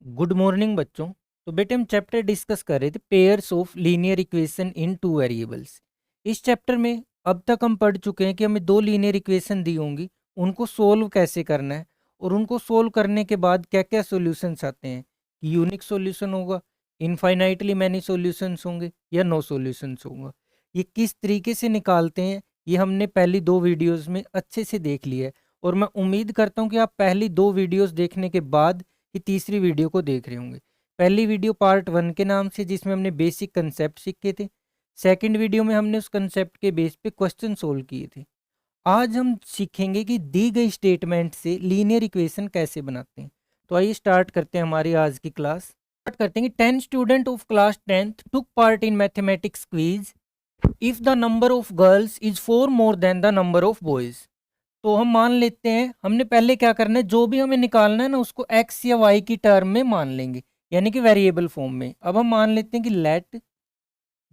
Good morning बच्चों। तो बेटे हम चैप्टर डिस्कस कर रहे थे pairs of linear equation in two variables. इस चैप्टर में अब तक हम पढ़ चुके हैं कि हमें दो लीनियर इक्वेशन दी होंगी, उनको सोल्व कैसे करना है और उनको सोल्व करने के बाद क्या क्या सॉल्यूशंस आते हैं। यूनिक सॉल्यूशन होगा, इनफाइनाइटली मैनी सॉल्यूशंस होंगे या नो सॉल्यूशंस होगा। ये किस तरीके से निकालते हैं ये हमने पहली दो वीडियोस में अच्छे से देख लिया है, और मैं उम्मीद करता हूँ कि आप पहली दो वीडियोस देखने के बाद कि तीसरी वीडियो को देख रहे होंगे। पहली वीडियो पार्ट 1 के नाम से जिसमें हमने बेसिक कंसेप्ट सीखे थे। सेकंड वीडियो में हमने उस कंसेप्ट के बेस पे क्वेश्चन सोल्व किए थे। आज हम सीखेंगे कि दी गई स्टेटमेंट से लीनियर इक्वेशन कैसे बनाते हैं। तो आइए स्टार्ट करते हैं हमारी आज की क्लास। स्टार्ट करते हैं कि 10 student of class 10th took part in mathematics quiz if the number of girls is 4 more than the number of boys. तो हम मान लेते हैं, हमने पहले क्या करना है, जो भी हमें निकालना है ना उसको एक्स या वाई की टर्म में मान लेंगे, यानी कि वेरिएबल फॉर्म में। अब हम मान लेते हैं कि let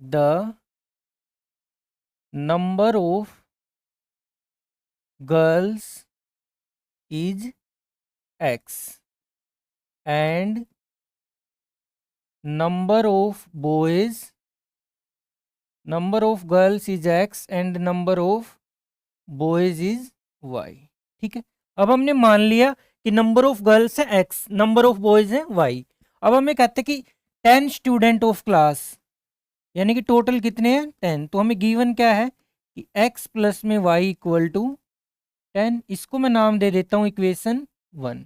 the number of girls is x and number of girls is x and number of boys is y. ठीक है, अब हमने मान लिया कि नंबर ऑफ गर्ल्स है एक्स, नंबर ऑफ बॉयज है वाई। अब हमें कहते हैं कि 10 स्टूडेंट ऑफ क्लास, यानी कि टोटल कितने हैं 10। तो हमें गिवन क्या है कि x प्लस में y इक्वल टू 10। इसको मैं नाम दे देता हूँ इक्वेशन 1।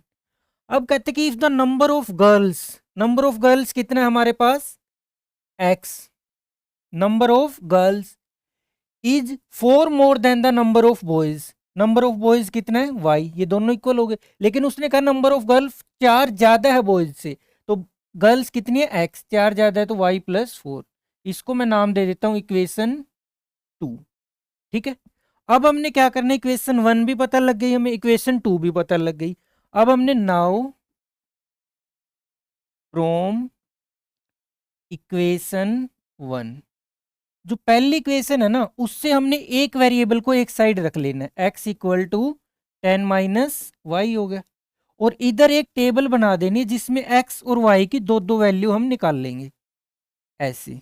अब कहते हैं कि if the number of girls कितना है हमारे पास x, number of girls is 4 more than the number of boys, number of boys कितना है y, ये दोनों इक्वल हो गए। लेकिन उसने कहा नंबर ऑफ गर्ल्स 4 ज्यादा है बॉयज से, तो गर्ल्स कितनी है x, 4 ज्यादा है तो y प्लस 4। इसको मैं नाम दे देता हूं इक्वेशन 2। ठीक है, अब हमने क्या करना है, इक्वेशन 1 भी पता लग गई, हमें इक्वेशन 2 भी पता लग गई। अब हमने नाउ फ्रॉम इक्वेशन 1, जो पहली इक्वेशन है ना उससे हमने एक वेरिएबल को एक साइड रख लेना है, x equal to 10 minus y हो गया, और इधर एक टेबल बना देनी है जिसमें x और y की दो दो वैल्यू हम निकाल लेंगे। ऐसे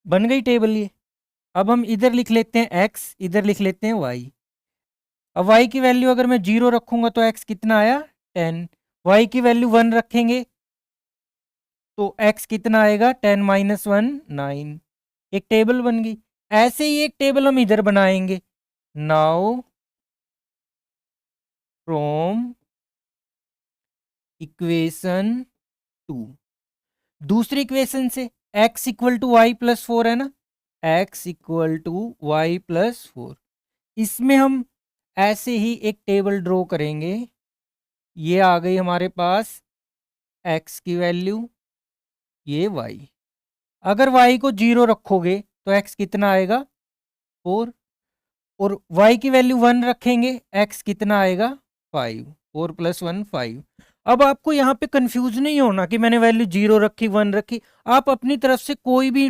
बन गई टेबल ये। अब हम इधर लिख लेते हैं x, इधर लिख लेते हैं y। अब y की वैल्यू अगर मैं 0 रखूंगा तो x कितना आया 10, y की वैल्यू 1 रखेंगे तो x कितना आएगा 10 माइनस 1 9। एक टेबल बन गई। ऐसे ही एक टेबल हम इधर बनाएंगे, नाउ फ्रॉम इक्वेशन 2, दूसरी इक्वेशन से x equal to y plus 4 है ना, x equal to y plus 4, इसमें हम ऐसे ही एक टेबल ड्रॉ करेंगे। ये आ गई हमारे पास x की वैल्यू, ये y। अगर y को 0 रखोगे तो x कितना आएगा 4, और y की वैल्यू 1 रखेंगे x कितना आएगा 5, 4 प्लस 1 5। अब आपको यहाँ पे कंफ्यूज नहीं होना कि मैंने वैल्यू 0 रखी 1 रखी, आप अपनी तरफ से कोई भी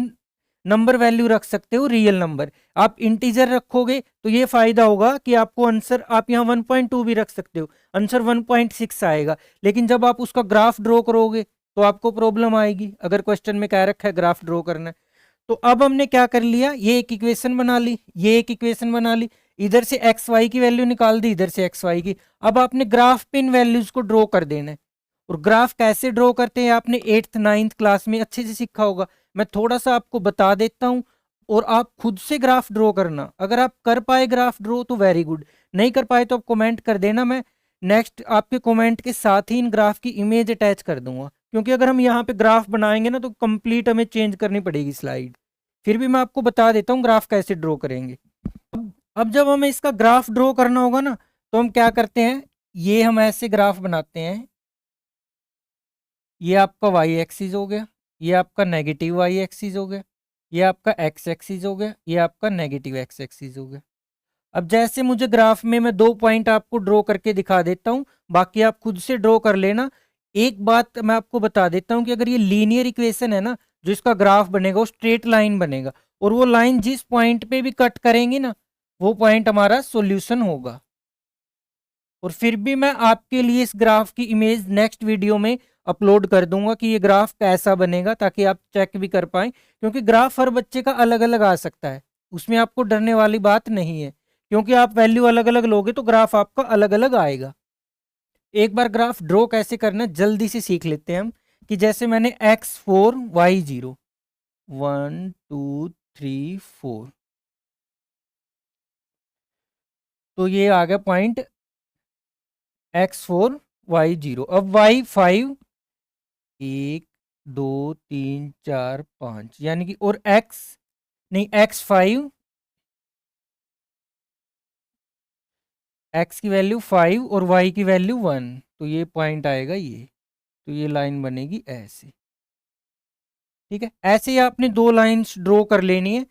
नंबर वैल्यू रख सकते हो, रियल नंबर। आप इंटीजर रखोगे तो ये फायदा होगा कि आपको आंसर, आप यहाँ 1.2 भी रख सकते हो, आंसर 1.6 आएगा। लेकिन जब आप उसका ग्राफ ड्रॉ करोगे तो आपको प्रॉब्लम आएगी, अगर क्वेश्चन में कह रखा है ग्राफ ड्रॉ करना है। तो अब हमने क्या कर लिया, ये एक इक्वेशन बना ली, ये एक इक्वेशन बना ली, इधर से एक्स वाई की वैल्यू निकाल दी, इधर से एक्स वाई की। अब आपने ग्राफ पे इन वैल्यूज को ड्रॉ कर देना है। और ग्राफ कैसे ड्रॉ करते हैं आपने 8th 9th क्लास में अच्छे से सीखा होगा, मैं थोड़ा सा आपको बता देता हूँ और आप खुद से ग्राफ ड्रॉ करना। अगर आप कर पाए ग्राफ ड्रॉ तो वेरी गुड, नहीं कर पाए तो आप कमेंट कर देना, मैं नेक्स्ट आपके कमेंट के साथ ही इन ग्राफ की इमेज अटैच कर दूंगा। क्योंकि अगर हम यहाँ पे ग्राफ बनाएंगे ना तो कंप्लीट हमें चेंज करनी पड़ेगी स्लाइड। फिर भी मैं आपको बता देता हूँ ग्राफ कैसे ड्रॉ करेंगे। अब जब हमें इसका ग्राफ ड्रॉ करना होगा ना तो हम क्या करते हैं, ये हम ऐसे ग्राफ बनाते हैं। ये आपका वाई एक्सिस हो गया, ये आपका नेगेटिव वाई एक्सिस हो गया, ये आपका एक्स एक्सिस हो गया, ये आपका नेगेटिव एक्स एक्सिस हो गया। अब जैसे मुझे ग्राफ में मैं 2 पॉइंट आपको ड्रॉ करके दिखा देता हूँ, बाकी आप खुद से ड्रॉ कर लेना। एक बात मैं आपको बता देता हूँ कि अगर ये लीनियर इक्वेशन है ना, जो इसका ग्राफ बनेगा वो स्ट्रेट लाइन बनेगा, और वो लाइन जिस पॉइंट पे भी कट करेंगी ना वो पॉइंट हमारा सॉल्यूशन होगा। और फिर भी मैं आपके लिए इस ग्राफ की इमेज नेक्स्ट वीडियो में अपलोड कर दूंगा कि ये ग्राफ कैसा बनेगा, ताकि आप चेक भी कर पाएं, क्योंकि ग्राफ हर बच्चे का अलग अलग आ सकता है, उसमें आपको डरने वाली बात नहीं है, क्योंकि आप वैल्यू अलग अलग लोगे तो ग्राफ आपका अलग अलग आएगा। एक बार ग्राफ ड्रॉ कैसे करना जल्दी से सीख लेते हैं हम, कि जैसे मैंने x4 y0 1 2 3 4, तो ये आ गया पॉइंट x4 y0। अब y5 1 2 3 4 5, यानी कि और x नहीं x5, x की वैल्यू 5 और y की वैल्यू 1, तो ये पॉइंट आएगा ये, तो ये लाइन बनेगी ऐसे। ठीक है, ऐसे ही आपने दो लाइंस ड्रॉ कर लेनी है।